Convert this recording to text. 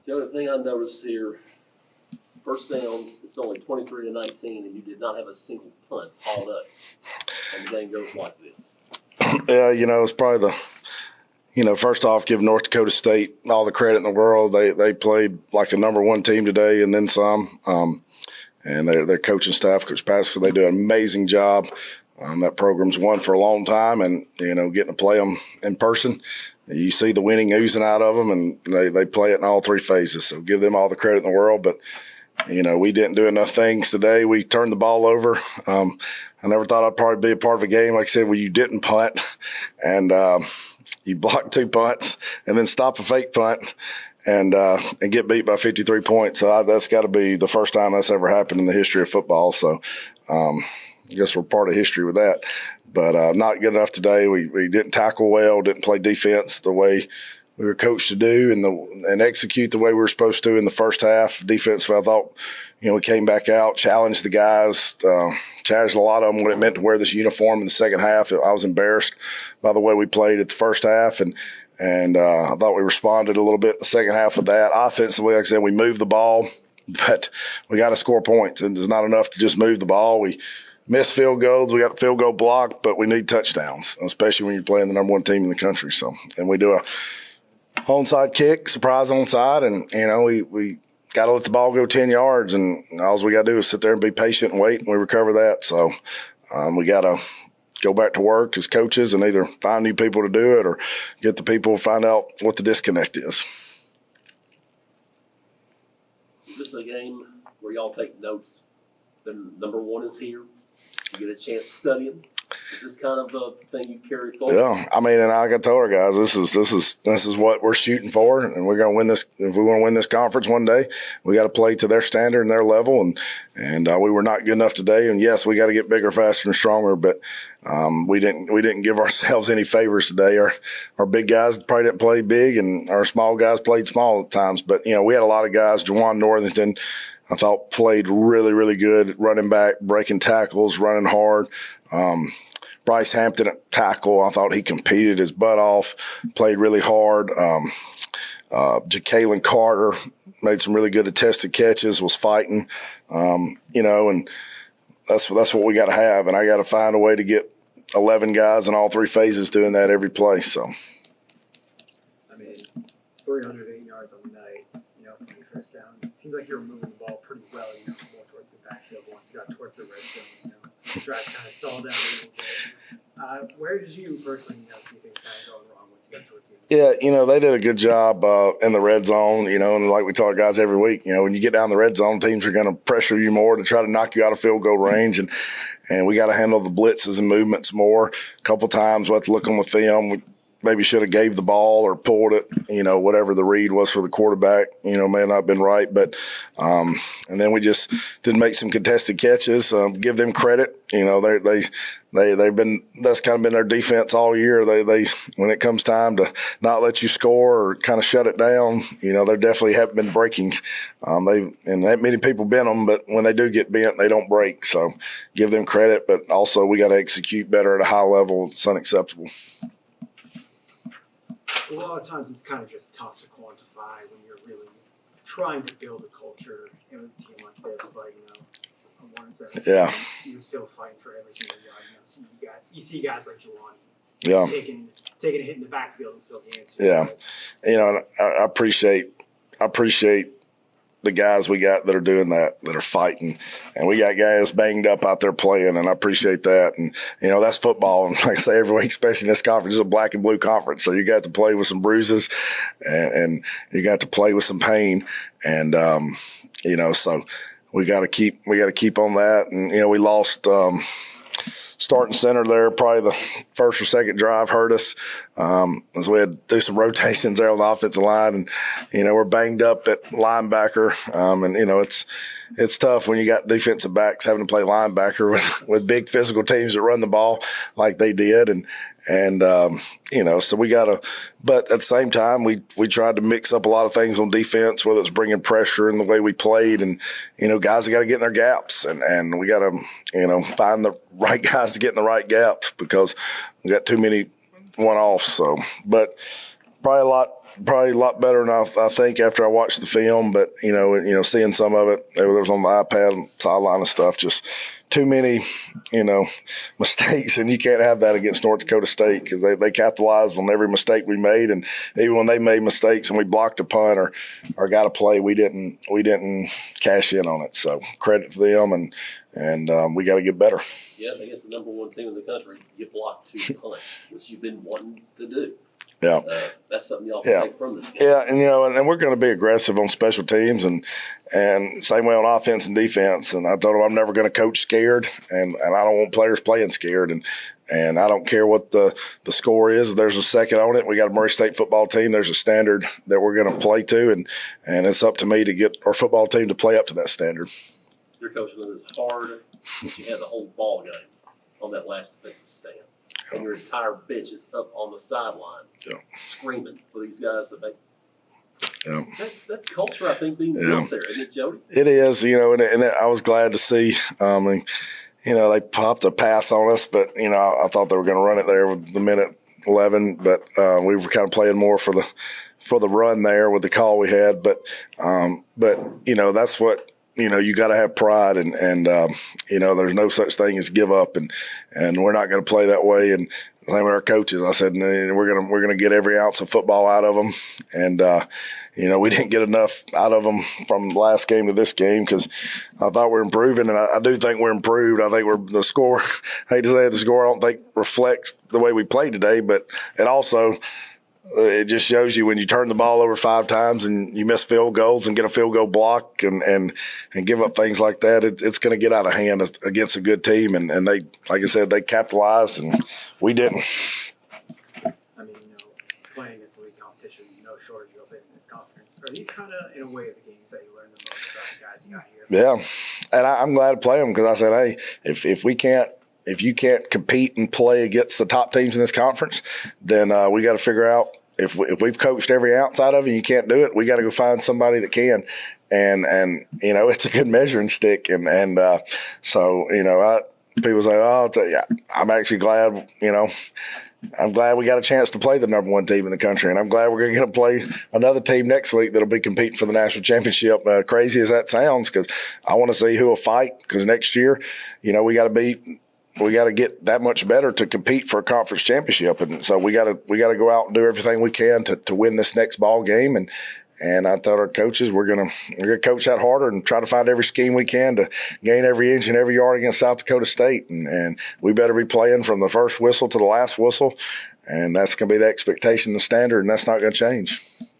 Jody, the thing I noticed here, first downs, it's only 23-19, and you did not have a single punt hauled up. And the game goes like this. Yeah, it's probably first off, give North Dakota State all the credit in the world. They played like a number one team today and then some. And their coaching staff, Coach Pascal, they do an amazing job. That program's won for a long time, and, getting to play them in person, you see the winning oozing out of them, and they play it in all three phases. So give them all the credit in the world. But, we didn't do enough things today. We turned the ball over. I never thought I'd probably be a part of a game, like I said, where you didn't punt and you block 2 punts and then stop a fake punt and get beat by 53 points. So that's got to be the first time that's ever happened in the history of football. So I guess we're part of history with that. But not good enough today. We didn't tackle well, didn't play defense the way we were coached to do and execute the way we were supposed to in the first half. Defense, I thought, we came back out, challenged the guys, challenged a lot of them what it meant to wear this uniform in the second half. I was embarrassed by the way we played at the first half, and I thought we responded a little bit in the second half of that. Offensively, like I said, we moved the ball, but we got to score points, and there's not enough to just move the ball. We missed field goals. We got a field goal blocked, but we need touchdowns, especially when you're playing the number one team in the country. So, and we do a onside kick, surprise onside, and, we got to let the ball go 10 yards, and all we got to do is sit there and be patient and wait, and we recover that. So we got to go back to work as coaches and either find new people to do it or get the people to find out what the disconnect is. Is this a game where y'all take notes? The number one is here. You get a chance to study him. Is this kind of a thing you carry forward? Yeah, and like I told our guys, this is what we're shooting for, and we're going to win this. If we want to win this conference one day, we got to play to their standard and their level. And we were not good enough today. And yes, we got to get bigger, faster, and stronger. But we didn't give ourselves any favors today. Our big guys probably didn't play big, and our small guys played small at times. But we had a lot of guys. Juwan Northington, I thought, played really, really good, running back, breaking tackles, running hard. Bryce Hampton at tackle, I thought he competed his butt off, played really hard. Ja'Kalen Carter made some really good attested catches, was fighting, and that's what we got to have. And I got to find a way to get 11 guys in all three phases doing that every play. So, 308 yards on the night, for your first down. It seems like you were moving the ball pretty well, more towards the backfield once you got towards the red zone. The drive kind of stalled down a little bit. Where did you personally, see things kind of going wrong once you got towards the end? Yeah, they did a good job in the red zone, and like we tell our guys every week, when you get down the red zone, teams are going to pressure you more to try to knock you out of field goal range, and we got to handle the blitzes and movements more. A couple times we'll have to look on the film. We maybe should have gave the ball or pulled it, whatever the read was for the quarterback, may not have been right. But and then we just did make some contested catches. Give them credit. They've been, that's kind of been their defense all year. They when it comes time to not let you score or kind of shut it down, they definitely have been breaking. And that many people bent them, but when they do get bent, they don't break. So give them credit, but also we got to execute better at a high level. It's unacceptable. A lot of times it's kind of just tough to quantify when you're really trying to build a culture in a team like this, but on one side, you're still fighting for every single yard. So you see guys like Juwan, taking a hit in the backfield and still getting to it. Yeah, and I appreciate the guys we got that are doing that are fighting, and we got guys banged up out there playing, and I appreciate that. And that's football, and like I say every week, especially in this conference, it's a black and blue conference, so you got to play with some bruises, and you got to play with some pain, and so we got to keep on that. And we lost starting center there, probably the first or second drive hurt us, as we had to do some rotations there on the offensive line, and we're banged up at linebacker, and it's tough when you got defensive backs having to play linebacker with big physical teams that run the ball like they did, and so we got to. But at the same time, we tried to mix up a lot of things on defense, whether it's bringing pressure and the way we played, and guys have got to get in their gaps, and we got to find the right guys to get in the right gaps because we got too many one-offs. So, but probably probably a lot better than I think after I watched the film. But seeing some of it, it was on the iPad, sideline and stuff. Just too many, mistakes, and you can't have that against North Dakota State because they capitalized on every mistake we made, and even when they made mistakes and we blocked a punt or got a play, we didn't cash in on it. So credit to them, and we got to get better. Yeah, I think it's the number one team in the country. You block 2 punts, which you've been wanting to do. Yeah. That's something y'all can take from this game. Yeah, and we're going to be aggressive on special teams and same way on offense and defense. And I told them I'm never going to coach scared, and I don't want players playing scared. And I don't care what the score is. If there's a second on it, we got a Murray State football team. There's a standard that we're going to play to, and it's up to me to get our football team to play up to that standard. You're coaching it as hard as you had the whole ball game on that last defensive stand. And your entire bench is up on the sideline, screaming for these guys to make. Yeah. That's culture, I think, being built there, isn't it, Jody? It is, and I was glad to see. They popped a pass on us, but I thought they were going to run it there with the minute 11, but we were kind of playing more for the run there with the call we had. But that's what. You got to have pride, and there's no such thing as give up, and we're not going to play that way. And same with our coaches, I said we're gonna get every ounce of football out of them, and we didn't get enough out of them from last game to this game because I thought we're improving, and I do think we're improved. I think the score. I hate to say it, the score I don't think reflects the way we played today, but it also. It just shows you when you turn the ball over 5 times and you miss field goals and get a field goal block and give up things like that, it's going to get out of hand against a good team. And they, like I said, they capitalized and we didn't. I mean, playing against league competition, no shortage of it in this conference. Are these kind of, in a way, the games that you learn the most about the guys you got here? Yeah, and I'm glad to play them because I said, hey, if you can't compete and play against the top teams in this conference, then we got to figure out if we've coached every ounce out of it and you can't do it, we got to go find somebody that can. And it's a good measuring stick. And so people say, oh, yeah, I'm actually glad, I'm glad we got a chance to play the number 1 team in the country, and I'm glad we're going to play another team next week that'll be competing for the national championship. Crazy as that sounds, because I want to see who will fight. Because next year, we got to get that much better to compete for a conference championship, and so we got to go out and do everything we can to win this next ball game. And I thought our coaches we're gonna coach that harder and try to find every scheme we can to gain every inch and every yard against South Dakota State. And we better be playing from the first whistle to the last whistle, and that's going to be the expectation, the standard, and that's not going to change.